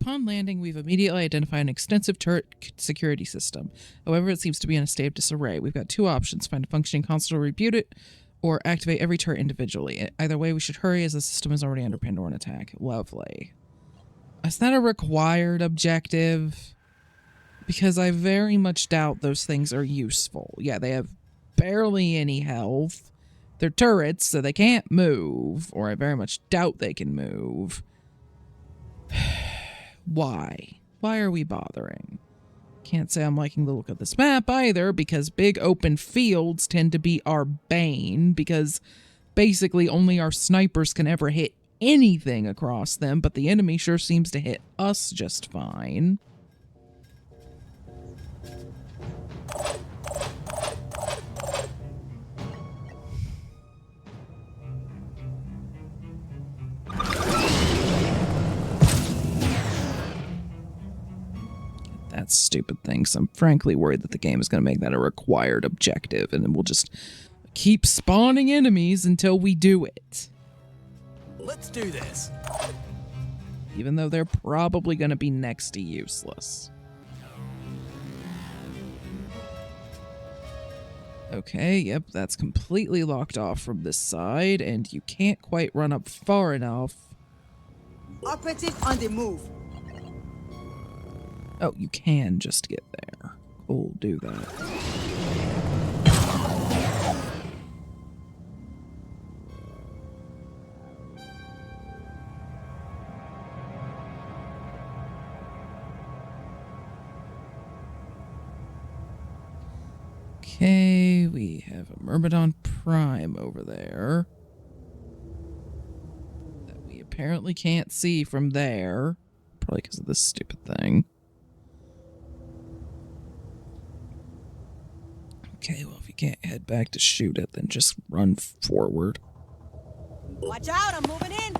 Upon landing, we've immediately identified an extensive turret security system. However, it seems to be in a state of disarray. We've got two options: find a functioning console, reboot it, or activate every turret individually. Either way, we should hurry as the system is already under Pandoran attack. Lovely. Is that a required objective? Because I very much doubt those things are useful. Yeah, they have barely any health. They're turrets, so they can't move, or I very much doubt they can move. Why? Why are we bothering? Can't say I'm liking the look of this map either, because big open fields tend to be our bane, because basically only our snipers can ever hit anything across them, but the enemy sure seems to hit us just fine. That stupid thing, so I'm frankly worried that the game is going to make that a required objective, and then we'll just keep spawning enemies until we do it. Let's do this. Even though they're probably going to be next to useless. Okay, yep, that's completely locked off from this side, and you can't quite run up far enough. Operative on the move. Oh, you can just get there. Cool, do that. Okay, we have a Myrmidon Prime over there that we apparently can't see from there, probably because of this stupid thing. Okay, well, if you can't head back to shoot it, then just run forward. Watch out, I'm moving in.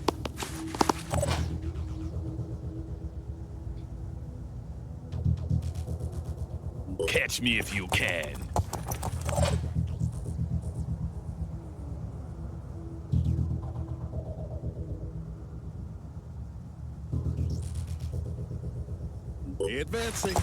Catch me if you can. Advancing.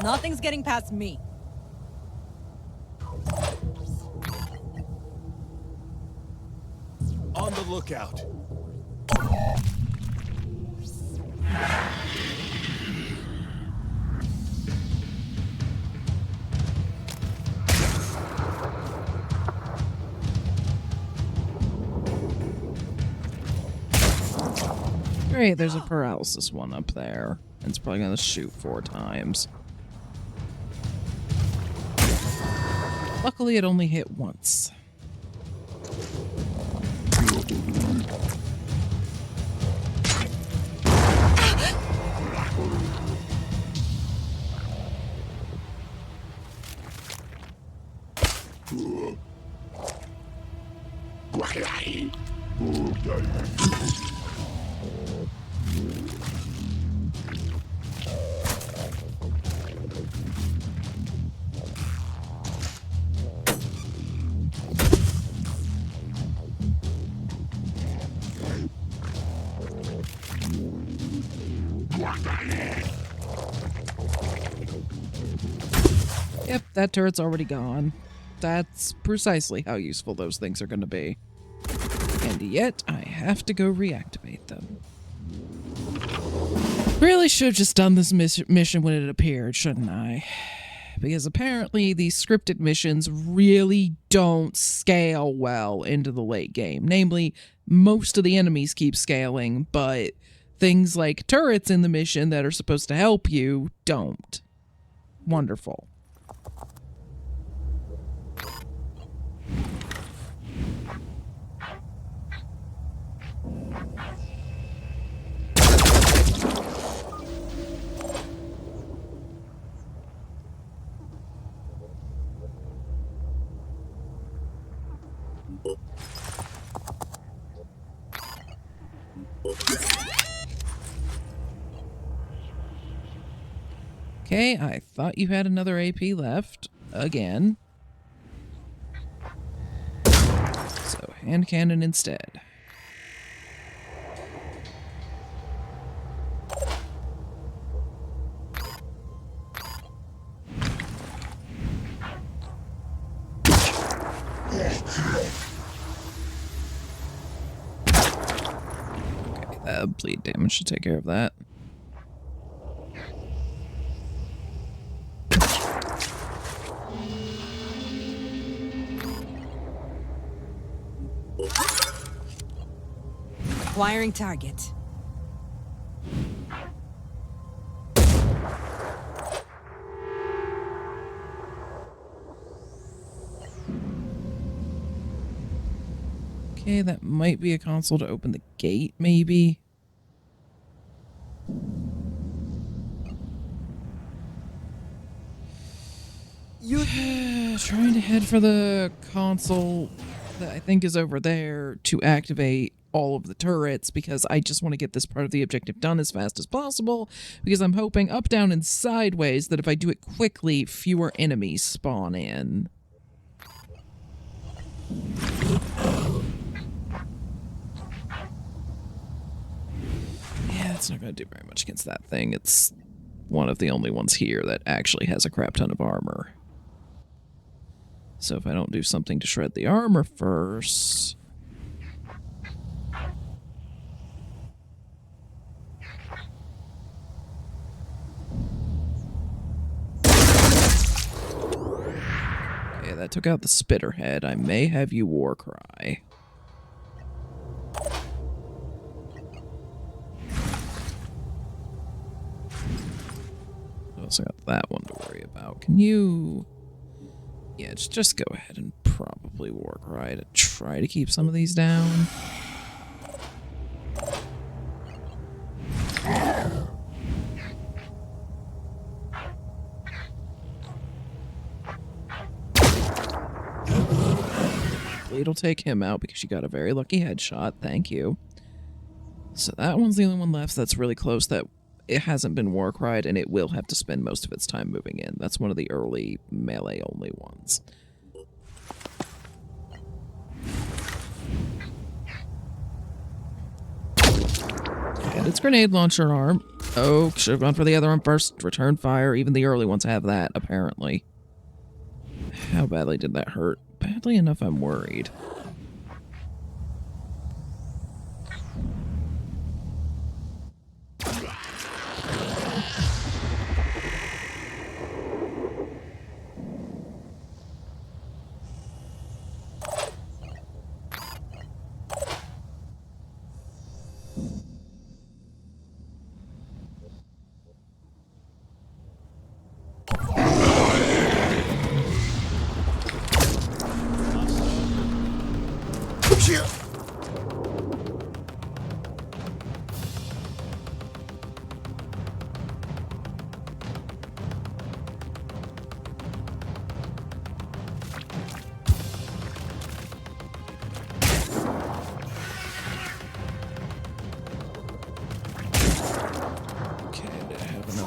Nothing's getting past me. On the lookout. Great, there's a paralysis one up there. It's probably going to shoot 4 times. Luckily, it only hit once. Yep, that turret's already gone. That's precisely how useful those things are going to be. And yet, I have to go reactivate them. Really should have just done this mission when it appeared, shouldn't I? Because apparently these scripted missions really don't scale well into the late game. Namely, most of the enemies keep scaling, but things like turrets in the mission that are supposed to help you don't. Wonderful. Okay, I thought you had another AP left. Again. So, hand cannon instead. Okay, bleed damage should take care of that. Acquiring target. Okay, that might be a console to open the gate, maybe. Trying to head for the console that I think is over there to activate all of the turrets because I just want to get this part of the objective done as fast as possible because I'm hoping up, down, and sideways that if I do it quickly, fewer enemies spawn in. Yeah, it's not going to do very much against that thing. It's one of the only ones here that actually has a crap ton of armor. So if I don't do something to shred the armor first... Okay, that took out the spitter head. I may have you war cry. I also got that one to worry about. Can you... Yeah, just go ahead and probably war cry to try to keep some of these down. Bleed will take him out because you got a very lucky headshot. Thank you. So that one's the only one left that's really close that it hasn't been war cried, and it will have to spend most of its time moving in. That's one of the early melee only ones. And its grenade launcher arm. Oh, should have gone for the other arm first. Return fire. Even the early ones have that, apparently. How badly did that hurt? Badly enough, I'm worried.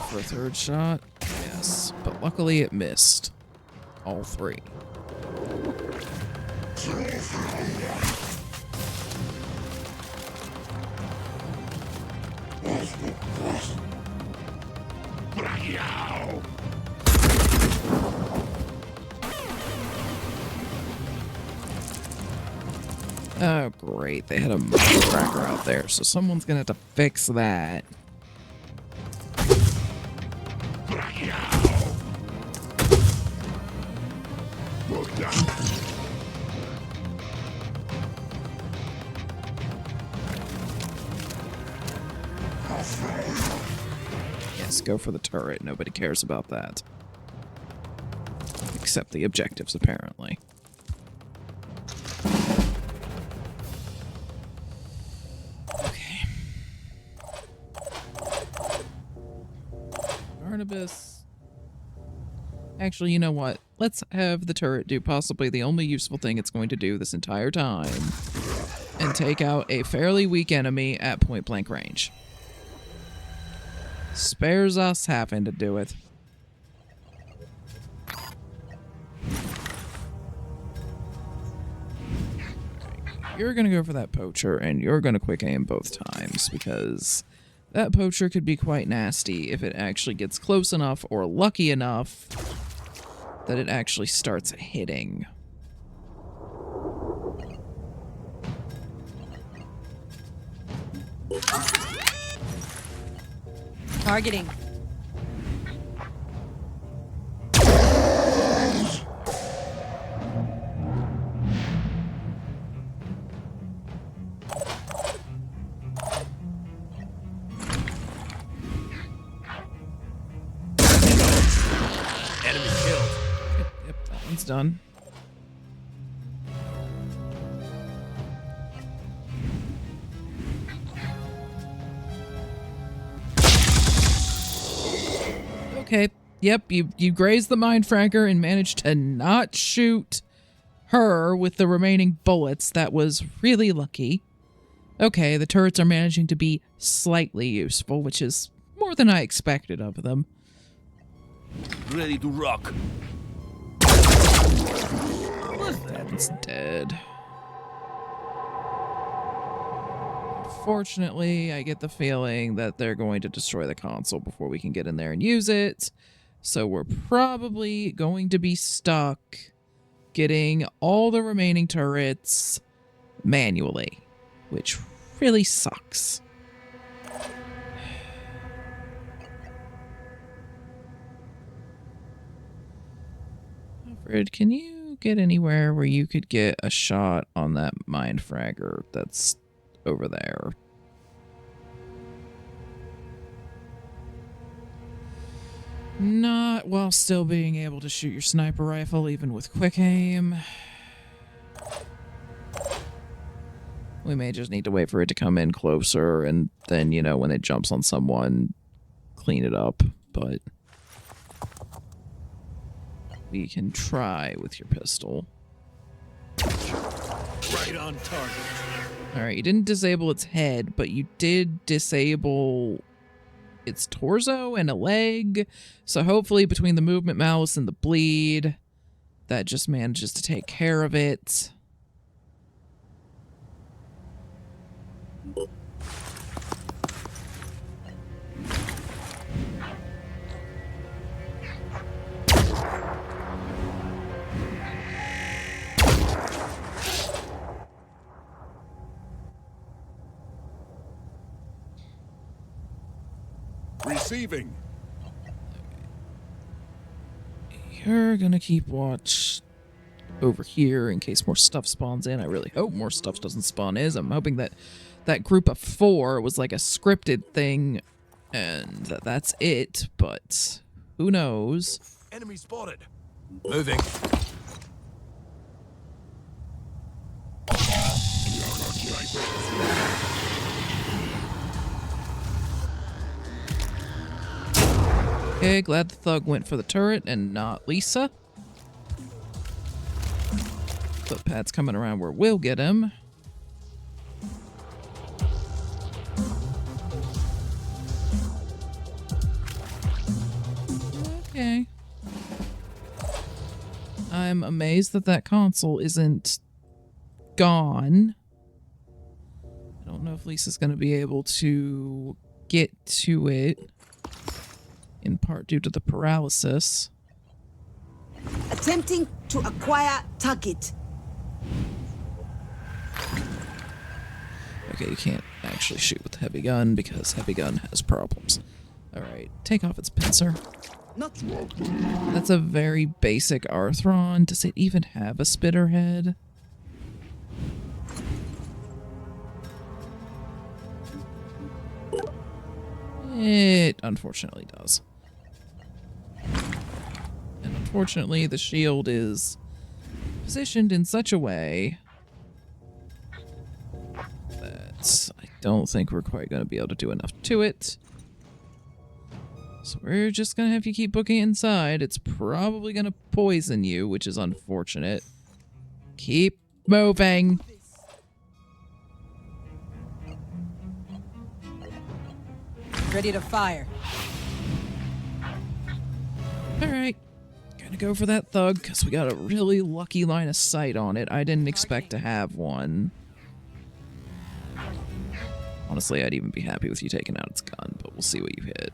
For a third shot? Yes, but luckily it missed. All three. Oh, great. They had a cracker out there, so someone's gonna have to fix that. Yes, go for the turret. Nobody cares about that. Except the objectives, apparently. Okay. Barnabas. Actually, you know what? Let's have the turret do possibly the only useful thing it's going to do this entire time. And take out a fairly weak enemy at point-blank range. Spares us having to do it. you're going to go for that poacher, and you're going to quick aim both times, because that poacher could be quite nasty if it actually gets close enough or lucky enough that it actually starts hitting. Targeting. Enemy killed. Yep, that one's done. Okay. Yep, you grazed the mind fragger and managed to not shoot her with the remaining bullets. That was really lucky. Okay, the turrets are managing to be slightly useful, which is more than I expected of them. Ready to rock. It's dead. Fortunately, I get the feeling that they're going to destroy the console before we can get in there and use it. So we're probably going to be stuck getting all the remaining turrets manually, which really sucks. Alfred, can you get anywhere where you could get a shot on that mind fragger that's over there? Not while still being able to shoot your sniper rifle, even with quick aim. We may just need to wait for it to come in closer, and then, you know, when it jumps on someone, clean it up. But we can try with your pistol. Right on target. Alright, you didn't disable its head, but you did disable its torso and a leg. So hopefully between the movement mouse and the bleed, that just manages to take care of it. Receiving. You're gonna keep watch over here in case more stuff spawns in. I really hope more stuff doesn't spawn in. I'm hoping that that group of 4 was like a scripted thing and that's it, but who knows? Enemy spotted. Moving. Okay, glad the thug went for the turret and not Lisa. But Pat's coming around where we'll get him. Okay. I'm amazed that that console isn't gone. I don't know if Lisa's going to be able to get to it, in part due to the paralysis. Attempting to acquire target. Okay, you can't actually shoot with the heavy gun because heavy gun has problems. Alright, take off its pincer. Not That's a very basic Arthron. Does it even have a spitter head? It unfortunately does. And unfortunately, the shield is positioned in such a way that I don't think we're quite going to be able to do enough to it. So we're just going to have you keep booking it inside. It's probably going to poison you, which is unfortunate. Keep moving. ready to fire. Alright. Gonna go for that thug, because we got a really lucky line of sight on it. I didn't expect to have one. honestly, I'd even be happy with you taking out its gun, but we'll see what you hit.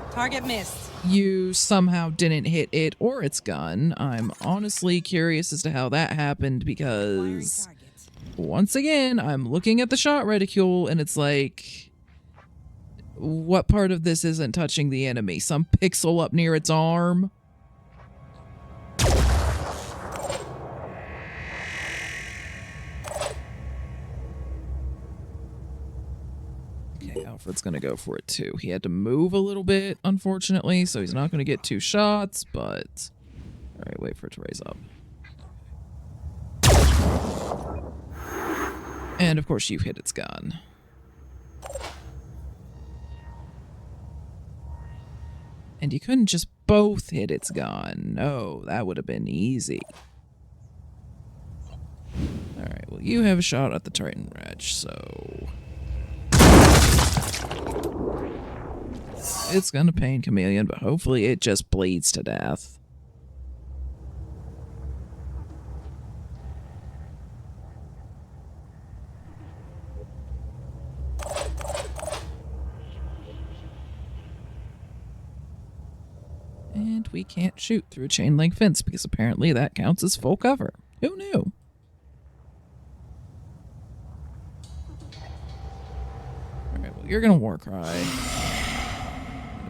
Target missed. You somehow didn't hit it or its gun. I'm honestly curious as to how that happened because, once again, I'm looking at the shot reticule and it's like, what part of this isn't touching the enemy? Some pixel up near its arm? Okay, Alfred's gonna go for it too. He had to move a little bit, unfortunately, so he's not gonna get 2 shots, but... Alright, wait for it to raise up. And of course you hit its gun. And you couldn't just both hit its gun. No, that would have been easy. Alright, well you have a shot at the Titan Wretch, so... It's gonna pain Chameleon, but hopefully it just bleeds to death. And we can't shoot through a chain link fence because apparently that counts as full cover. Who knew? Alright, well you're gonna war cry.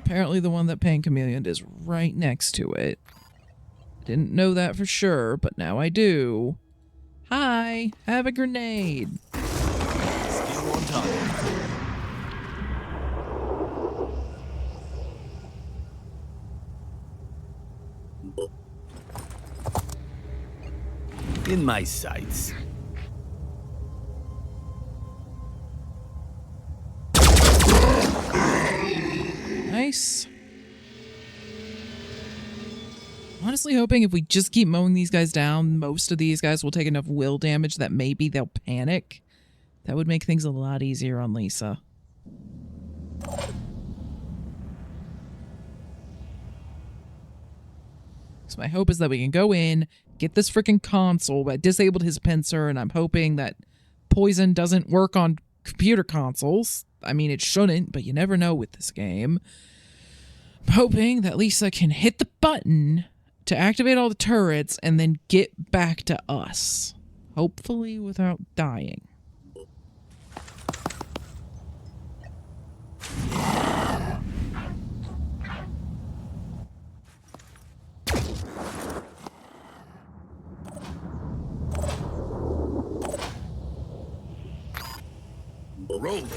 Apparently the one that pain Chameleon is right next to it. Didn't know that for sure, but now I do. Hi, have a grenade. Still on target. In my sights. Nice. Honestly hoping if we just keep mowing these guys down, most of these guys will take enough will damage that maybe they'll panic. That would make things a lot easier on Lisa. So my hope is that we can go in, get this freaking console. I disabled his pincer, and I'm hoping that poison doesn't work on computer consoles. I mean, it shouldn't, but you never know with this game. I'm hoping that Lisa can hit the button to activate all the turrets and then get back to us. Hopefully without dying. Rolling.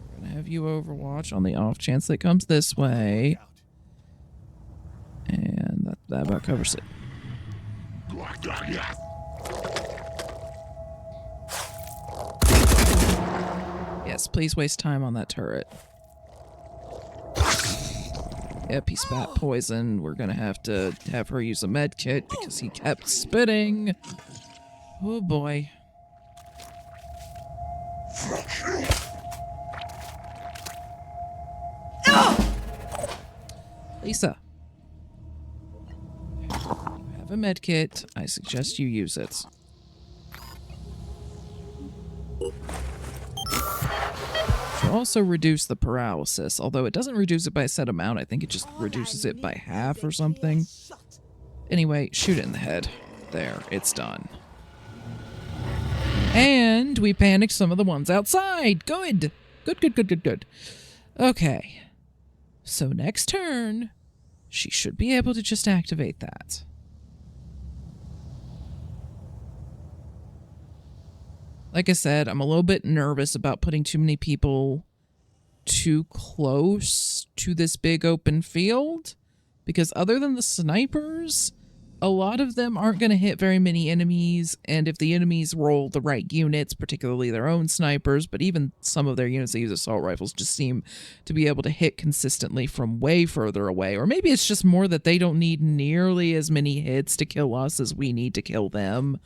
We're gonna have you overwatch on the off chance that it comes this way. And that about covers it. Yes, please waste time on that turret. Yep, he spat poison. We're gonna have to have her use a med kit because he kept spitting. Oh boy. Lisa. You have a med kit. I suggest you use it. Should also reduce the paralysis, although it doesn't reduce it by a set amount. I think it just reduces it by half or something. Anyway, shoot it in the head. There, it's done. And we panicked some of the ones outside. Good. Good. Okay. So next turn, she should be able to just activate that. Like I said, I'm a little bit nervous about putting too many people too close to this big open field, because other than the snipers, a lot of them aren't going to hit very many enemies, and if the enemies roll the right units, particularly their own snipers, but even some of their units that use assault rifles just seem to be able to hit consistently from way further away. Or maybe it's just more that they don't need nearly as many hits to kill us as we need to kill them.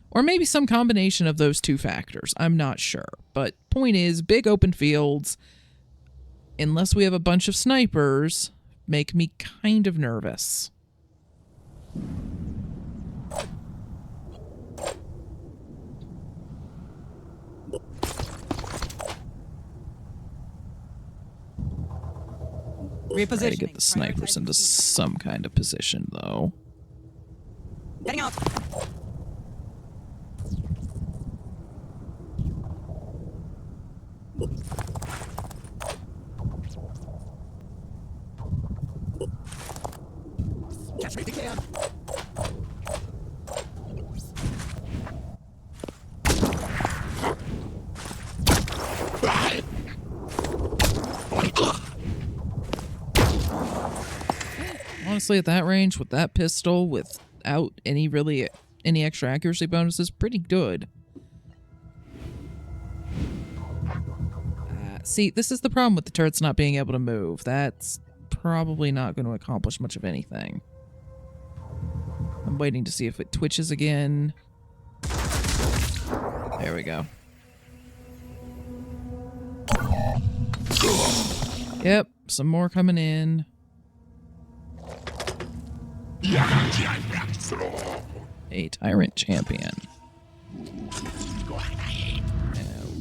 Or maybe some combination of those two factors. I'm not sure. But point is, big open fields, unless we have a bunch of snipers, make me kind of nervous. Try to Repositioning. get the snipers into some kind of position, though. Getting out. Catch me if you can. Honestly, at that range, with that pistol, without any extra accuracy bonuses, pretty good. See, this is the problem with the turrets not being able to move. That's probably not going to accomplish much of anything. I'm waiting to see if it twitches again. There we go. Yep, some more coming in. A tyrant champion. Oh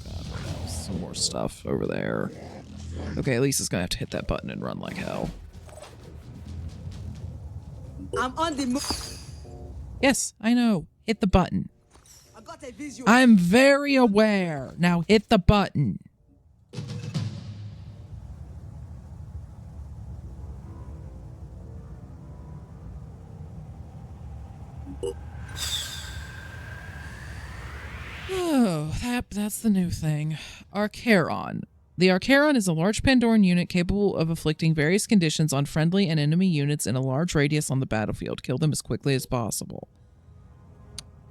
god, what else? Some more stuff over there. Okay, at least it's gonna have to hit that button and run like hell. I'm on the move. Yes, I know. Hit the button. I got a visual. I'm very aware. Now hit the button. Oh, that's the new thing. Archaron. The Archaron is a large Pandoran unit capable of inflicting various conditions on friendly and enemy units in a large radius on the battlefield. Kill them as quickly as possible.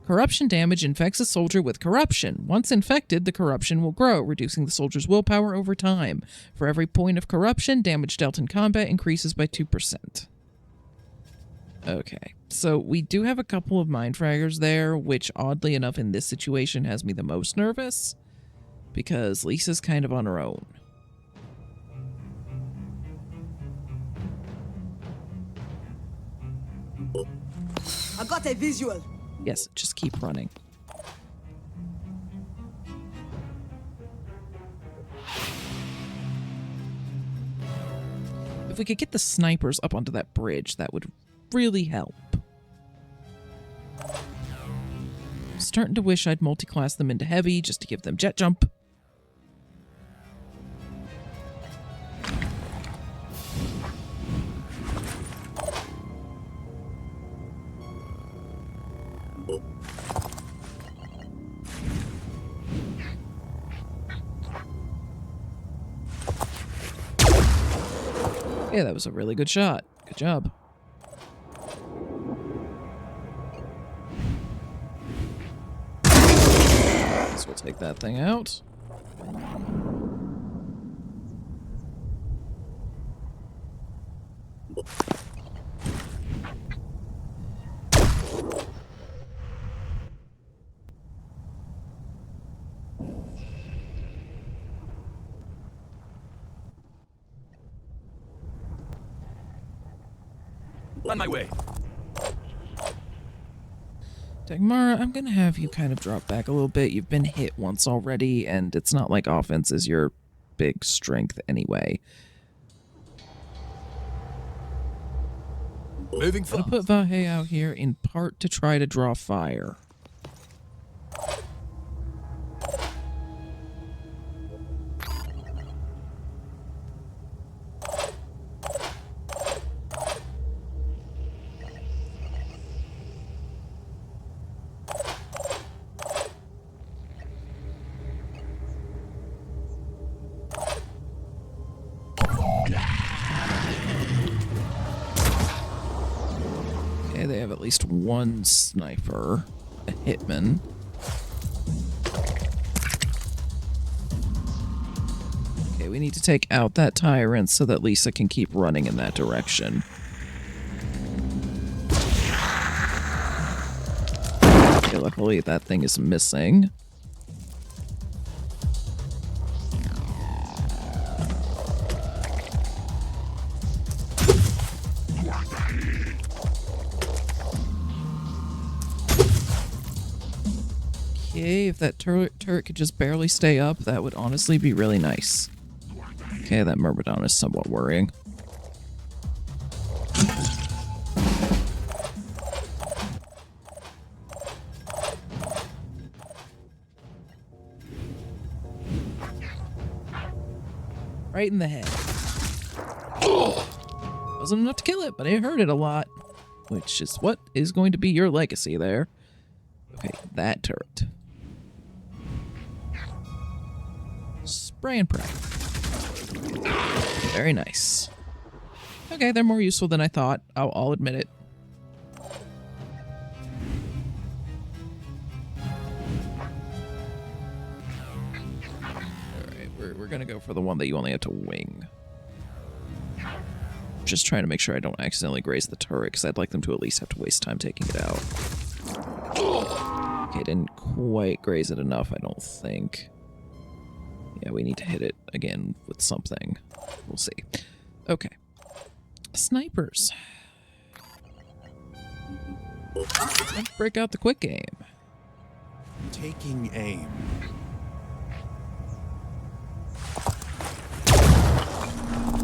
Corruption damage infects a soldier with corruption. Once infected, the corruption will grow, reducing the soldier's willpower over time. For every point of corruption, damage dealt in combat increases by 2%. Okay, so we do have a couple of mind fraggers there, which oddly enough in this situation has me the most nervous, because Lisa's kind of on her own. I got a visual. Yes, just keep running. If we could get the snipers up onto that bridge, that would really help. I'm starting to wish I'd multi-class them into heavy just to give them jet jump. Yeah, that was a really good shot. Good job. Guess we'll take that thing out. On my way. Dagmara, I'm going to have you kind of drop back a little bit. You've been hit once already, and it's not like offense is your big strength anyway. Moving I'm fast. going to put Vahe out here in part to try to draw fire. Okay, they have at least one sniper, a hitman. Okay, we need to take out that tyrant so that Lisa can keep running in that direction. Okay, luckily that thing is missing. Okay, if that turret could just barely stay up, that would honestly be really nice. Okay, that Myrmidon is somewhat worrying. Right in the head. Wasn't enough to kill it, but it hurt it a lot. Which is what is going to be your legacy there. Okay, that turret. Spray and pray. Very nice. Okay, they're more useful than I thought. I'll admit it. Alright, we're gonna go for the one that you only have to wing. Just trying to make sure I don't accidentally graze the turret, because I'd like them to at least have to waste time taking it out. Okay, didn't quite graze it enough, I don't think. Yeah, we need to hit it again with something. We'll see. Okay. Snipers. Let's break out the quick aim. Taking aim.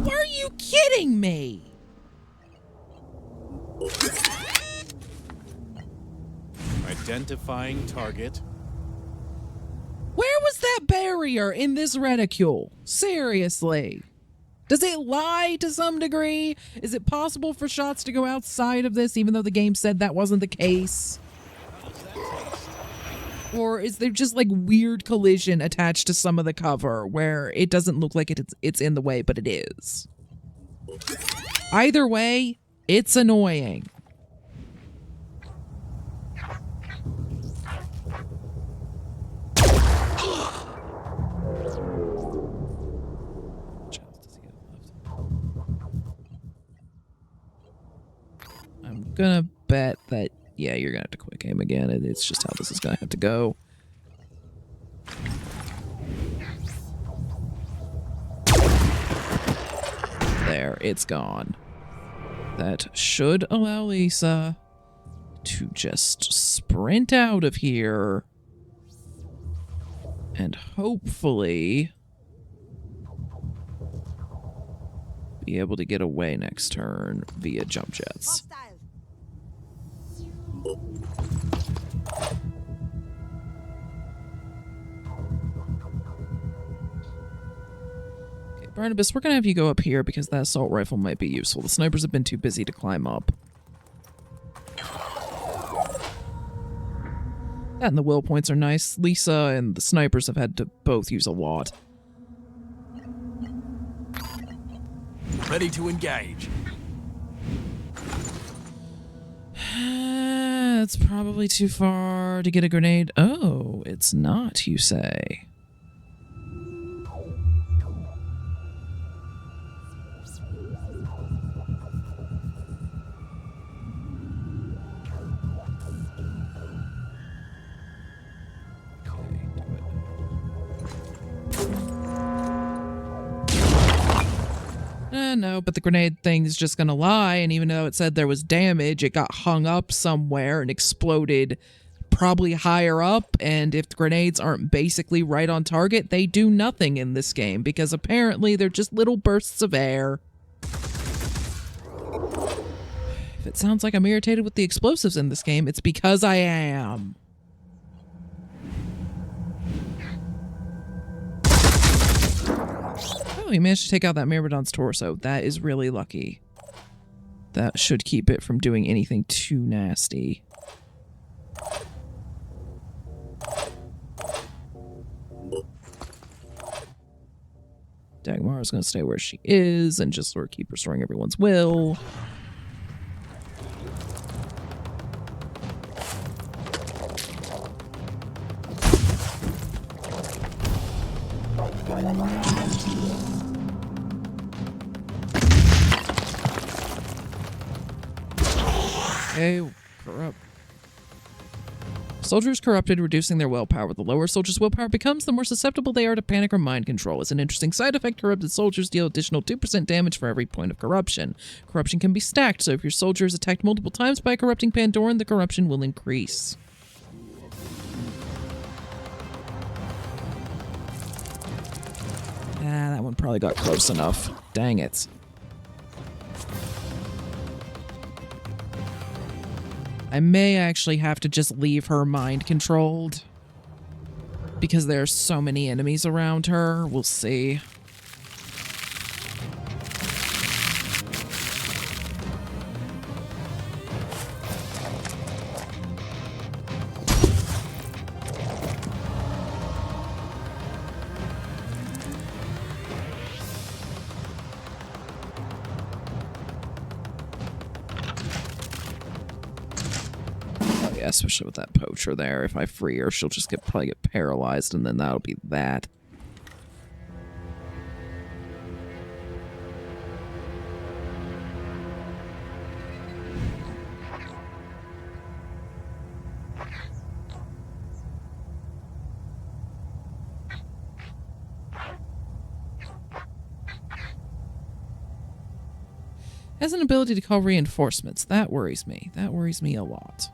Are you kidding me? Identifying target. Where was that barrier in this reticule? Seriously. Does it lie to some degree? Is it possible for shots to go outside of this even though the game said that wasn't the case? Or is there just like weird collision attached to some of the cover where it doesn't look like it's in the way, but it is? Either way, it's annoying. I'm gonna bet that, yeah, you're gonna have to quick aim again. It's just how this is gonna have to go. There, it's gone. That should allow Lisa to just sprint out of here and hopefully be able to get away next turn via jump jets. Hostile. Okay, Barnabas, we're gonna have you go up here because that assault rifle might be useful. The snipers have been too busy to climb up. That and the will points are nice. Lisa and the snipers have had to both use a lot. Ready to engage. It's probably too far to get a grenade. Oh, it's not, you say. No, but the grenade thing is just gonna lie, and even though it said there was damage, it got hung up somewhere and exploded probably higher up, and if the grenades aren't basically right on target, they do nothing in this game, because apparently they're just little bursts of air. If it sounds like I'm irritated with the explosives in this game, it's because I am. Oh, he managed to take out that Myrmidon's torso. That is really lucky. That should keep it from doing anything too nasty. Dagmar's going to stay where she is and just sort of keep restoring everyone's will. Okay, corrupt. Soldiers corrupted, reducing their willpower. The lower soldiers' willpower becomes, the more susceptible they are to panic or mind control. As an interesting side effect, corrupted soldiers deal additional 2% damage for every point of corruption. Corruption can be stacked, so if your soldier is attacked multiple times by a corrupting Pandoran, the corruption will increase. Ah, that one probably got close enough. Dang it. I may actually have to just leave her mind controlled because there's so many enemies around her. We'll see. Yeah, especially with that poacher there. If I free her, she'll just probably get paralyzed, and then that'll be that. Has an ability to call reinforcements. That worries me. That worries me a lot.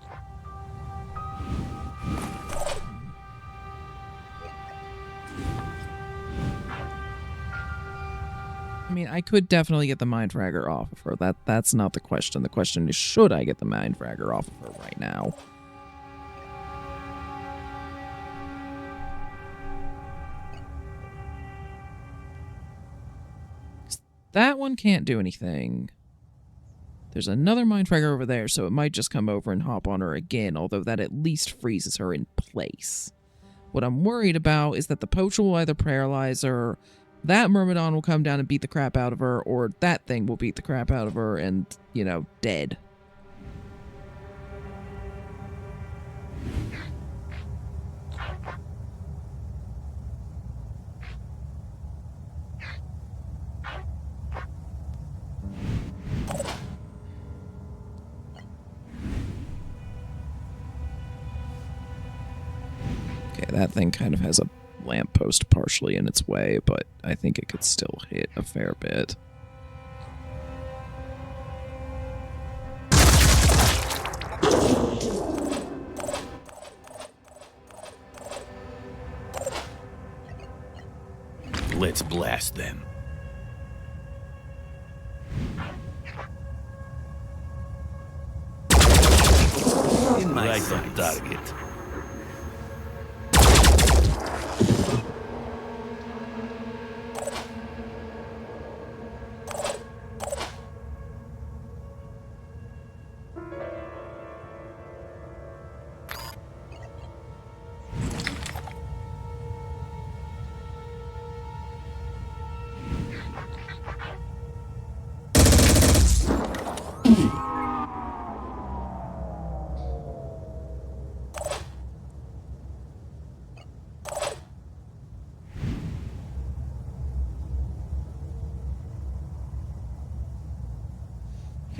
I mean, I could definitely get the Mind Fragger off of her. That's not the question. The question is, should I get the Mind Fragger off of her right now? That one can't do anything. There's another Mind Fragger over there, so it might just come over and hop on her again, although that at least freezes her in place. What I'm worried about is that the poacher will either paralyze her, that Myrmidon will come down and beat the crap out of her, or that thing will beat the crap out of her and, you know, dead. Okay, that thing kind of has a lamppost partially in its way, but I think it could still hit a fair bit. Let's blast them. In my right on target.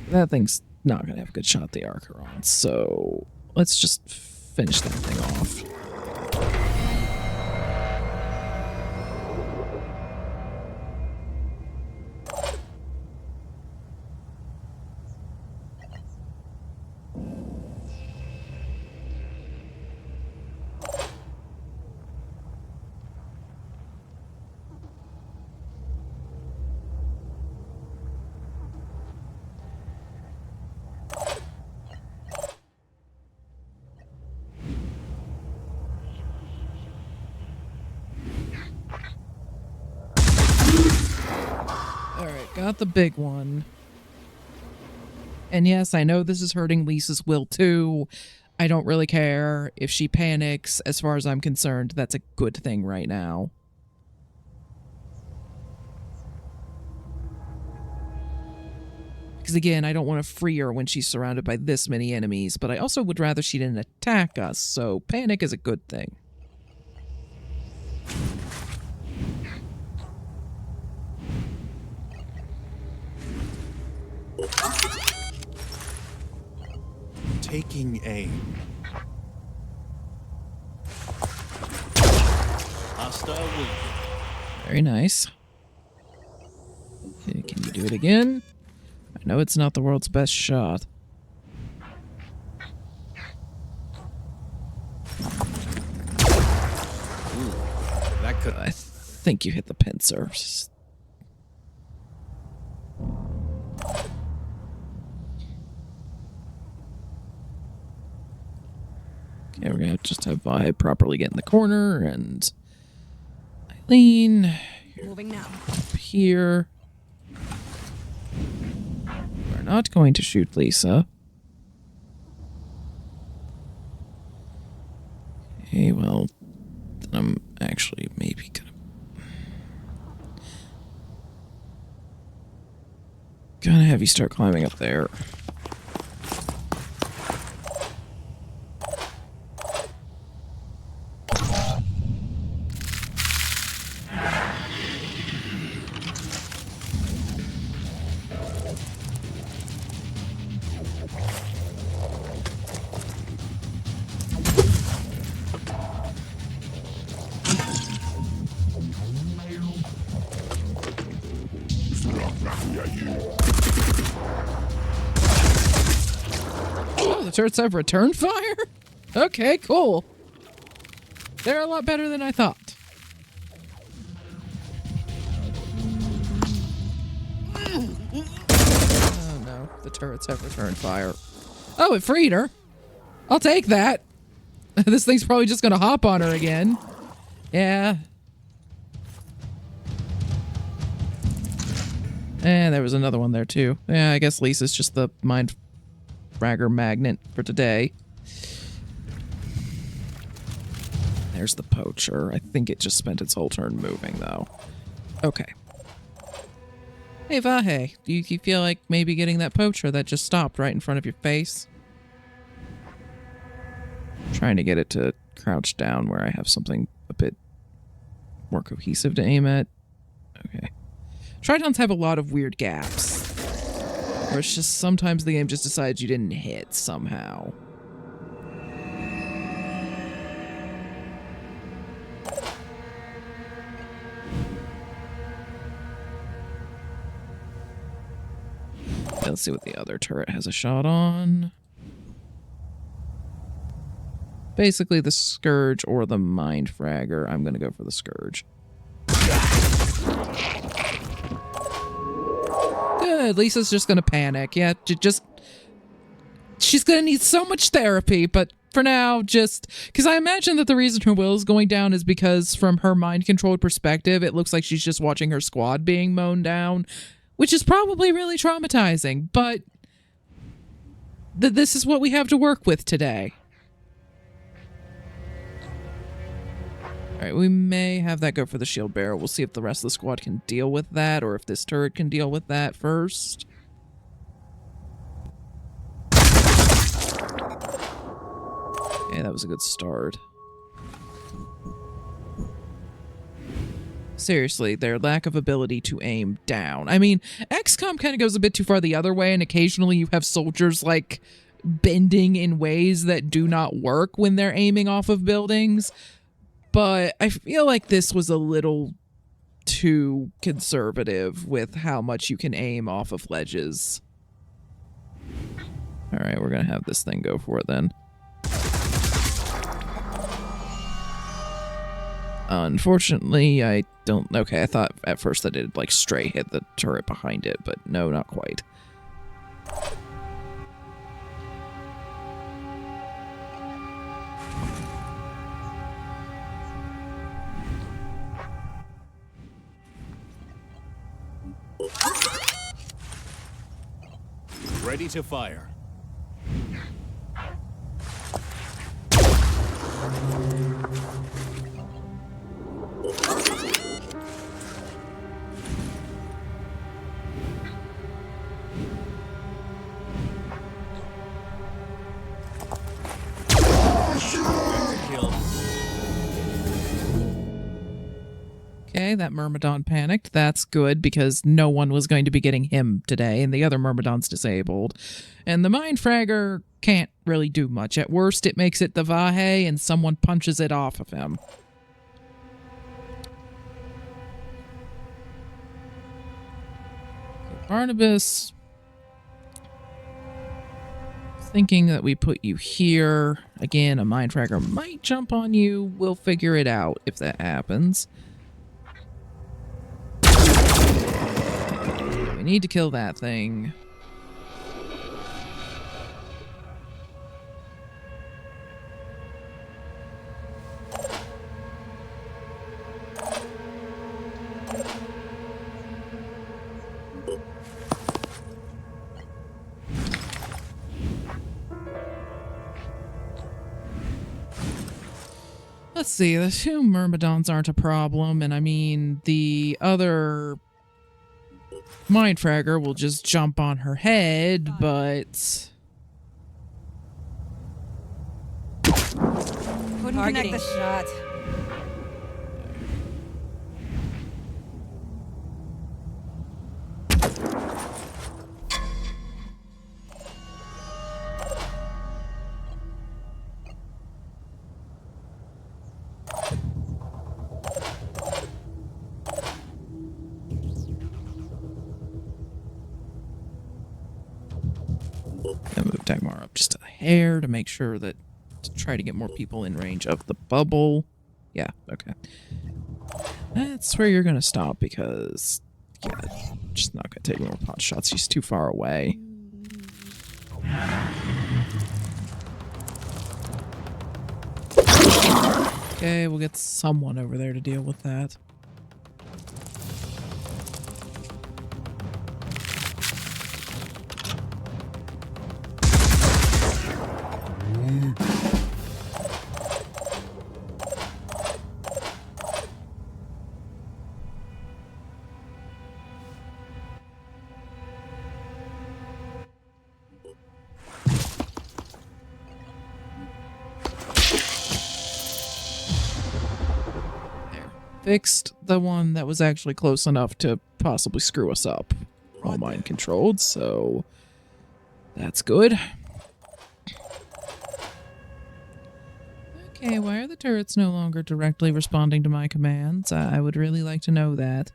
That thing's not going to have a good shot at the Archeron, so let's just finish that thing off. Got the big one. And yes, I know this is hurting Lisa's will too. I don't really care if she panics. As far as I'm concerned, that's a good thing right now. Because again, I don't want to free her when she's surrounded by this many enemies, but I also would rather she didn't attack us, so panic is a good thing. Taking aim. Hostile weak. Very nice. Okay, can you do it again? I know it's not the world's best shot. Ooh, that could. I think you hit the pincer. Okay, we're gonna just have Vi properly get in the corner, and Eileen, Moving now. up here. We're not going to shoot Lisa. Okay, well, then I'm actually maybe gonna have you start climbing up there. Oh, the turrets have return fire? Okay, cool. They're a lot better than I thought. Oh no, the turrets have return fire. Oh, it freed her. I'll take that. This thing's probably just gonna hop on her again. Yeah. And there was another one there too. Yeah, I guess Lisa's just the mind fragger magnet for today. There's the poacher. I think it just spent its whole turn moving though. Okay. Hey Vahe, do you feel like maybe getting that poacher that just stopped right in front of your face? I'm trying to get it to crouch down where I have something a bit more cohesive to aim at. Okay. Tritons have a lot of weird gaps. Where it's just sometimes the game just decides you didn't hit somehow. Let's see what the other turret has a shot on. Basically the Scourge or the Mind Fragger. I'm going to go for the Scourge. Good. Lisa's just going to panic. Yeah, she's going to need so much therapy, but for now, just... Because I imagine that the reason her will is going down is because from her mind-controlled perspective, it looks like she's just watching her squad being mown down, which is probably really traumatizing, but this is what we have to work with today. Alright, we may have that go for the shield bearer. We'll see if the rest of the squad can deal with that, or if this turret can deal with that first. Okay, that was a good start. Seriously, their lack of ability to aim down. I mean, XCOM kind of goes a bit too far the other way, and occasionally you have soldiers, like, bending in ways that do not work when they're aiming off of buildings. But I feel like this was a little too conservative with how much you can aim off of ledges. Alright, we're gonna have this thing go for it then. Unfortunately, I don't... Okay, I thought at first that it'd, like, straight hit the turret behind it, but no, not quite. Ready to fire. Okay, that Myrmidon panicked. That's good, because no one was going to be getting him today, and the other Myrmidon's disabled. And the Mind Fragger can't really do much. At worst, it makes it the Vahe, and someone punches it off of him. Okay, Barnabas... Thinking that we put you here. Again, a Mind Fragger might jump on you. We'll figure it out if that happens. We need to kill that thing. Let's see, the two Myrmidons aren't a problem, and I mean, the other Mind Fragger will just jump on her head, but... Couldn't connect the shot. up just a hair to make sure that, to try to get more people in range of the bubble. Yeah, okay. That's where you're gonna stop because, yeah, just not gonna take more pot shots. She's too far away. Okay, we'll get someone over there to deal with that. Fixed the one that was actually close enough to possibly screw us up. All mind controlled, so that's good. Okay, why are the turrets no longer directly responding to my commands? I would really like to know that.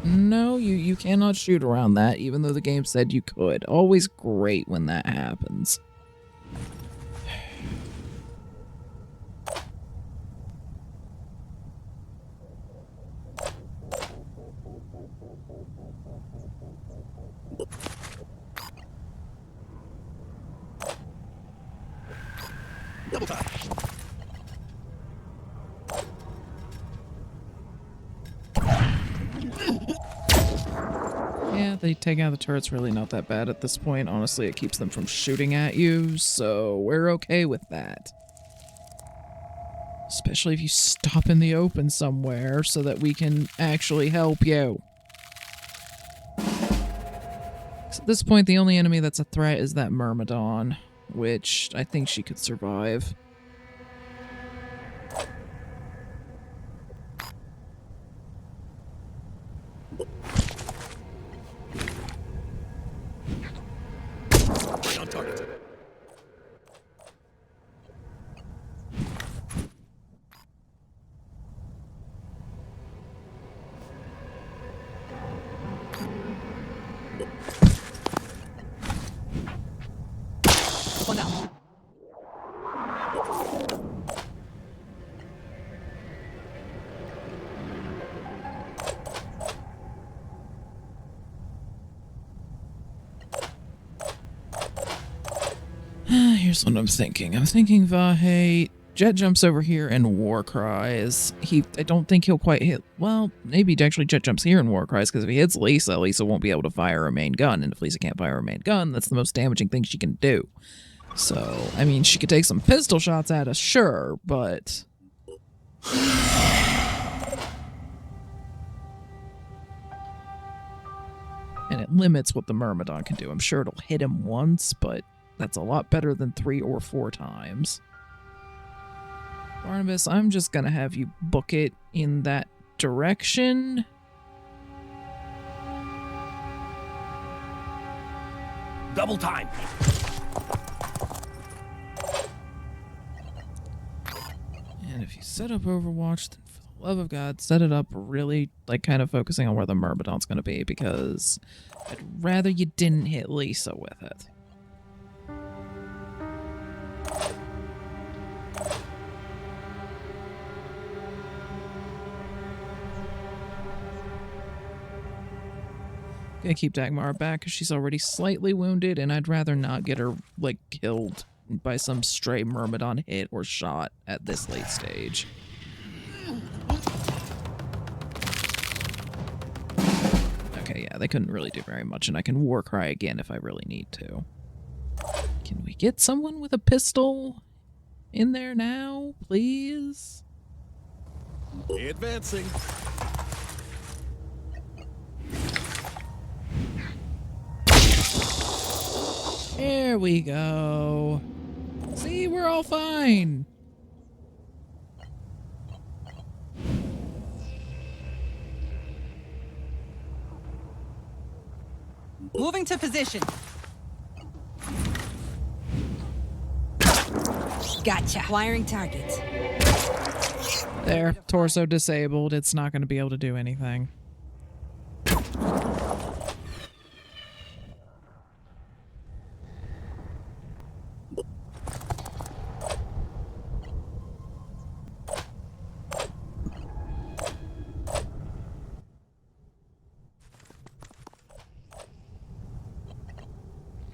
No, you cannot shoot around that, even though the game said you could. Always great when that happens. Double time. Yeah, they take out the turret's really not that bad at this point. Honestly, it keeps them from shooting at you, so we're okay with that. Especially if you stop in the open somewhere so that we can actually help you. So at this point, the only enemy that's a threat is that Myrmidon, which I think she could survive. Right on target. One out. Here's what I'm thinking. I'm thinking Vahe jet jumps over here and war cries. I don't think he'll quite hit. Well, maybe he actually jet jumps here and war cries, because if he hits Lisa, Lisa won't be able to fire her main gun, and if Lisa can't fire her main gun, that's the most damaging thing she can do. So, I mean, she could take some pistol shots at us, sure, but and it limits what the Myrmidon can do. I'm sure it'll hit him once, but that's a lot better than 3 or 4 times. Barnabas, I'm just gonna have you book it in that direction. Double time. And if you set up Overwatch, then for the love of God, set it up really, like, kind of focusing on where the Myrmidon's gonna be, because I'd rather you didn't hit Lisa with it. Gonna keep Dagmar back because she's already slightly wounded, and I'd rather not get her, like, killed by some stray Myrmidon hit or shot at this late stage. Okay, yeah, they couldn't really do very much, and I can war cry again if I really need to. Can we get someone with a pistol in there now, please? Advancing. There we go. See, we're all fine. Moving to position. Gotcha. Wiring target. There, torso disabled. It's not going to be able to do anything.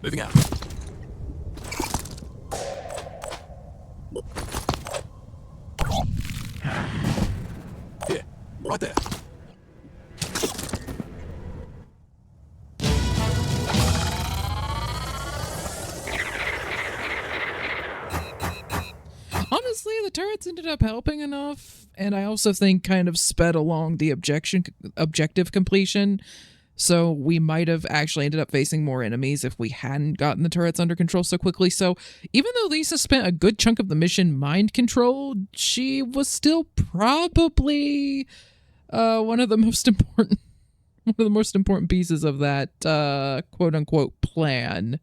Moving out. Here, right there. Honestly, the turrets ended up helping enough, and I also think kind of sped along the objective completion. So we might have actually ended up facing more enemies if we hadn't gotten the turrets under control so quickly. So even though Lisa spent a good chunk of the mission mind controlled, she was still probably one of the most important pieces of that quote unquote plan.